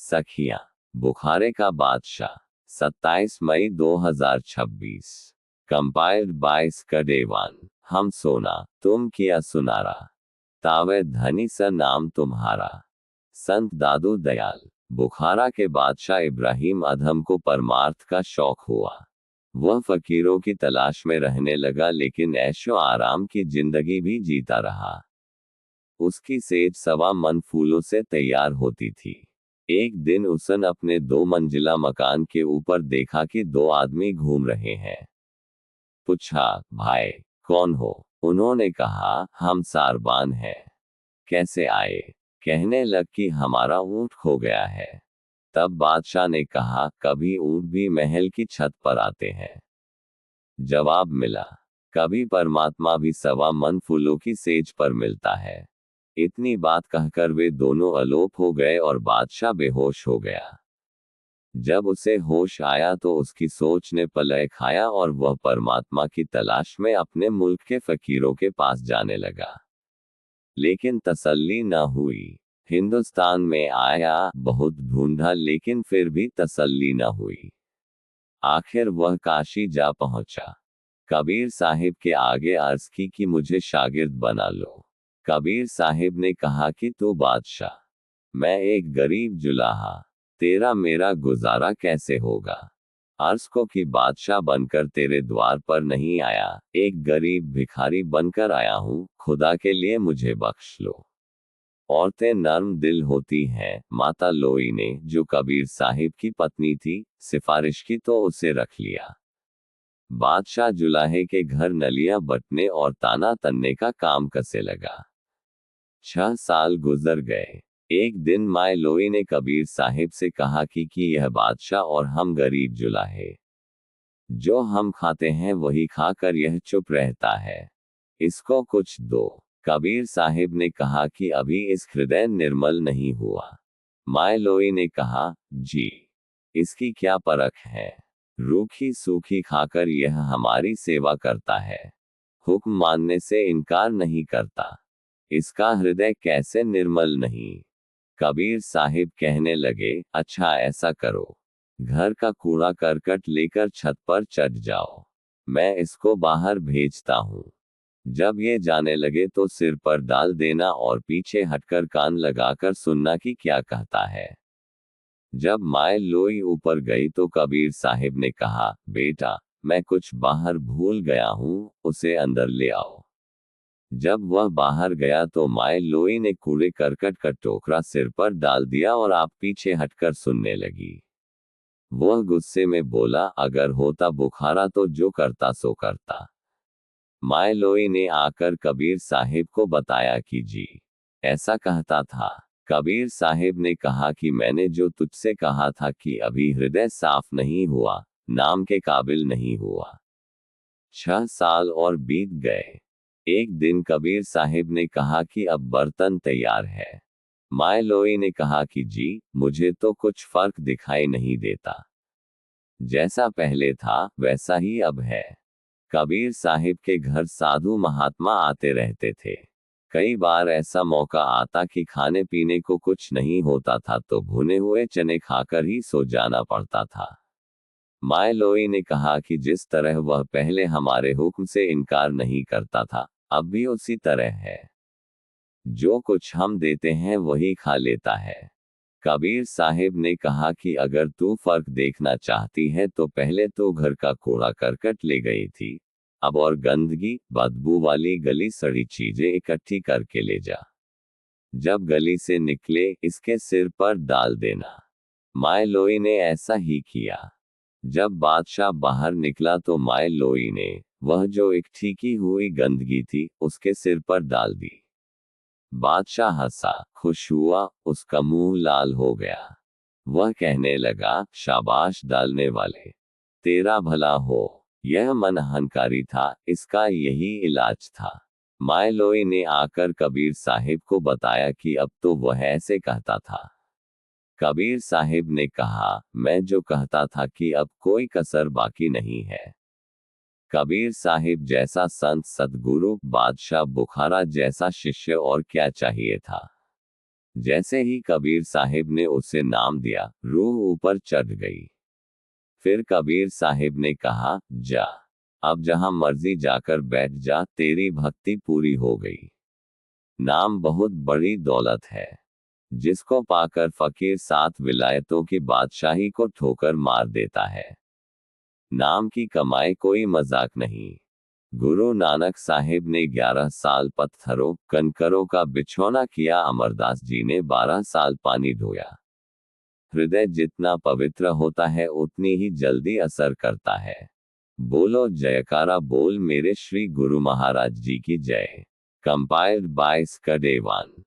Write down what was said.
सखियां, बुखारे का बादशाह, 27 मई 2026। Compiled by स्कडेवान। हम सोना, तुम किया सुनारा, तावे धनी सा नाम तुम्हारा। संत दादू दयाल। बुखारा के बादशाह इब्राहिम अधम को परमार्थ का शौक हुआ। वह फकीरों की तलाश में रहने लगा, लेकिन ऐशो आराम की जिंदगी भी जीता रहा। उसकी सेज सवा मन फूलों से तैयार होती थी। एक दिन उसने अपने 2 मंजिला मकान के ऊपर देखा कि 2 आदमी घूम रहे हैं। पूछा, भाई कौन हो? उन्होंने कहा, हम सारबान हैं। कैसे आए? कहने लग कि हमारा ऊंट खो गया है। तब बादशाह ने कहा, कभी ऊंट भी महल की छत पर आते हैं। जवाब मिला, कभी परमात्मा भी सवा मन फूलों की सेज पर मिलता है। इतनी बात कहकर वे दोनों अलोप हो गए और बादशाह बेहोश हो गया। जब उसे होश आया तो उसकी सोच ने पलट खाया और वह परमात्मा की तलाश में अपने मुल्क के फकीरों के पास जाने लगा। लेकिन तसल्ली न हुई। हिंदुस्तान में आया, बहुत ढूंढा, लेकिन फिर भी तसल्ली न हुई। आखिर वह काशी जा पहुंचा। कबीर साहिब के आगे अर्ज की कि मुझे शागिर्द बना लो। कबीर साहिब ने कहा कि तू बादशाह, मैं एक गरीब जुलाहा, तेरा मेरा गुजारा कैसे होगा? अर्ज को कि बादशाह बनकर तेरे द्वार पर नहीं आया, एक गरीब भिखारी बनकर आया हूं, खुदा के लिए मुझे बख्श लो। औरतें नर्म दिल होती हैं। माता लोई ने, जो कबीर साहिब की पत्नी थी, सिफारिश की तो उसे रख लिया। बादशाह जुलाहे के घर नलियां बटने और ताना तनने का काम कसे लगा। 6 साल गुजर गए। एक दिन माय लोई ने कबीर साहिब से कहा कि यह बादशाह और हम गरीब जुलाहे, जो हम खाते हैं वही खाकर यह चुप रहता है, इसको कुछ दो। कबीर साहिब ने कहा कि अभी इस हृदय निर्मल नहीं हुआ। माय लोई ने कहा, जी, इसकी क्या परख है? रूखी सूखी खाकर यह हमारी सेवा करता है, हुक्म मानने से इनकार नहीं करता, इसका हृदय कैसे निर्मल नहीं? कबीर साहिब कहने लगे, अच्छा ऐसा करो, घर का कूड़ा करकट लेकर छत पर चढ़ जाओ, मैं इसको बाहर भेजता हूँ। जब ये जाने लगे तो सिर पर डाल देना और पीछे हटकर कान लगाकर सुनना कि क्या कहता है। जब माय लोई ऊपर गई तो कबीर साहिब ने कहा, बेटा, मैं कुछ बाहर भूल गया हूँ, उसे अंदर ले आओ। जब वह बाहर गया तो माय लोई ने कूड़े करकट का टोकरा सिर पर डाल दिया और आप पीछे हटकर सुनने लगी। वह गुस्से में बोला, अगर होता बुखारा तो जो करता सो करता। माय लोई ने आकर कबीर साहिब को बताया कि जी, ऐसा कहता था। कबीर साहिब ने कहा कि मैंने जो तुझसे कहा था कि अभी हृदय साफ नहीं हुआ, नाम के काबिल नहीं हुआ। 6 साल और बीत गए। एक दिन कबीर साहिब ने कहा कि अब बर्तन तैयार है। माय लोई ने कहा कि जी, मुझे तो कुछ फर्क दिखाई नहीं देता, जैसा पहले था वैसा ही अब है। कबीर साहिब के घर साधु महात्मा आते रहते थे। कई बार ऐसा मौका आता कि खाने पीने को कुछ नहीं होता था तो भुने हुए चने खाकर ही सो जाना पड़ता था। माय लोई ने कहा कि जिस तरह वह पहले हमारे हुक्म से इनकार नहीं करता था, अब भी उसी तरह है। जो कुछ हम देते हैं वही खा लेता है। कबीर साहिब ने कहा कि अगर तू फर्क देखना चाहती है तो पहले तो घर का कूड़ा करकट ले गई थी, अब और गंदगी, बदबू वाली गली सड़ी चीजें इकट्ठी करके ले जा। जब गली से निकले, इसके सिर पर डाल देना। माय लोई ने ऐसा ही किया। जब बादशाह बाहर निकला तो माय लोई ने वह जो एक ठीकी हुई गंदगी थी उसके सिर पर डाल दी। बादशाह हंसा, खुश हुआ, उसका मुंह लाल हो गया। वह कहने लगा, शाबाश डालने वाले, तेरा भला हो। यह मन अहंकारी था, इसका यही इलाज था। माय लोई ने आकर कबीर साहिब को बताया कि अब तो वह ऐसे कहता था। कबीर साहिब ने कहा, मैं जो कहता था कि अब कोई कसर बाकी नहीं है। कबीर साहिब जैसा संत सद्गुरु, बादशाह बुखारा जैसा शिष्य और क्या चाहिए था। जैसे ही कबीर साहिब ने उसे नाम दिया, रूह ऊपर चढ़ गई। फिर कबीर साहिब ने कहा, जा, अब जहां मर्जी जाकर बैठ जा, तेरी भक्ति पूरी हो गई। नाम बहुत बड़ी दौलत है, जिसको पाकर फकीर 7 विलायतों की बादशाही को ठोकर मार देता है। नाम की कमाई कोई मजाक नहीं। गुरु नानक साहिब ने 11 साल पत्थरों कंकरों का बिछौना किया, अमरदास जी ने 12 साल पानी ढोया। हृदय जितना पवित्र होता है उतनी ही जल्दी असर करता है। बोलो जयकारा बोल मेरे श्री गुरु महाराज जी की जय। Compiled by स्कडेवान।